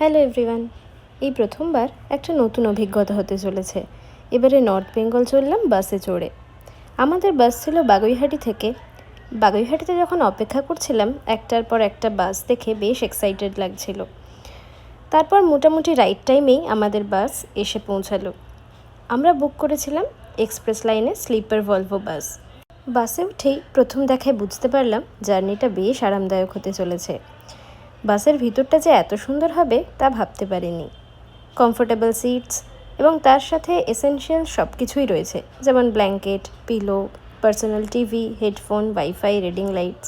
Hello everyone. এই প্রথমবার একটা নতুন অভিজ্ঞতা হতে চলেছে। এবারে নর্থ বেঙ্গল চললাম বাসে চড়ে। আমাদের বাস ছিল বাগুইহাটি থেকে। বাগুইহাটিতে যখন অপেক্ষা করছিলাম একটার পর একটা বাস দেখে বেশ এক্সাইটেড লাগছিল। তারপর মোটামুটি রাইট টাইমেই আমাদের বাস এসে পৌঁছালো। আমরা বুক করেছিলাম এক্সপ্রেস লাইনে স্লিপার ভলভো বাস। বাসে উঠেই প্রথম দেখায় বুঝতে পারলাম জার্নিটা বেশ আরামদায়ক হতে চলেছে। বাসের ভিতরটা যে এত সুন্দর হবে তা ভাবতে পারিনি। কমফোর্টেবল সিটস এবং তার সাথে এসেনশিয়াল সব কিছুই রয়েছে, যেমন blanket, pillow, personal TV, headphone, wifi, reading lights.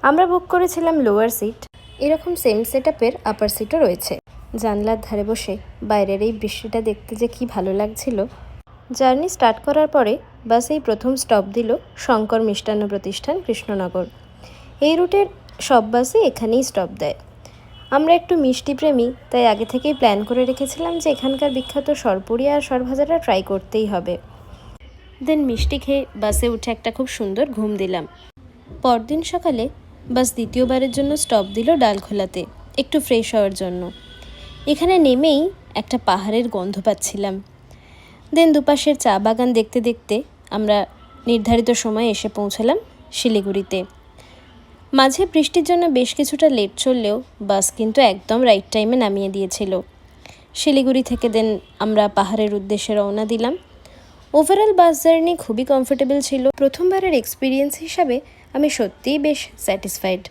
আমরা বুক করেছিলাম লোয়ার সিট। এরকম সেম সেটআপের আপার সিটও রয়েছে। জানলার ধারে বসে বাইরের এই বৃষ্টিটা দেখতে যে কি ভালো লাগছিল। জার্নি স্টার্ট করার পরে বাসেই প্রথম স্টপ দিল শঙ্কর মিষ্টান্ন প্রতিষ্ঠান, কৃষ্ণনগর। এই রুটের সব বাসই এখানেই স্টপ দেয়। আমরা একটু মিষ্টি প্রেমী, তাই আগে থেকেই প্ল্যান করে রেখেছিলাম যে এখানকার বিখ্যাত সরপুরি আর সরভাজাটা ট্রাই করতেই হবে। দেন মিষ্টি খেয়ে বাসে উঠে একটা খুব সুন্দর ঘুম দিলাম। পরদিন সকালে বাস দ্বিতীয়বারের জন্য স্টপ দিল ডালখোলাতে, একটু ফ্রেশ হওয়ার জন্য। এখানে নেমেই একটা পাহাড়ের গন্ধ পাচ্ছিলাম। দেন দুপাশের চা বাগান দেখতে দেখতে আমরা নির্ধারিত সময়ে এসে পৌঁছালাম শিলিগুড়িতে। মাঝে বৃষ্টির জন্য বেশ কিছুটা লেট চললেও বাস কিন্তু একদম রাইট টাইমে নামিয়ে দিয়েছিল। শিলিগুড়ি থেকে দেন আমরা পাহাড়ের উদ্দেশ্যে রওনা দিলাম। ওভারঅল বাস জার্নি খুবই কমফোর্টেবল ছিল। প্রথমবারের এক্সপিরিয়েন্স হিসাবে আমি সত্যিই বেশ স্যাটিসফাইড।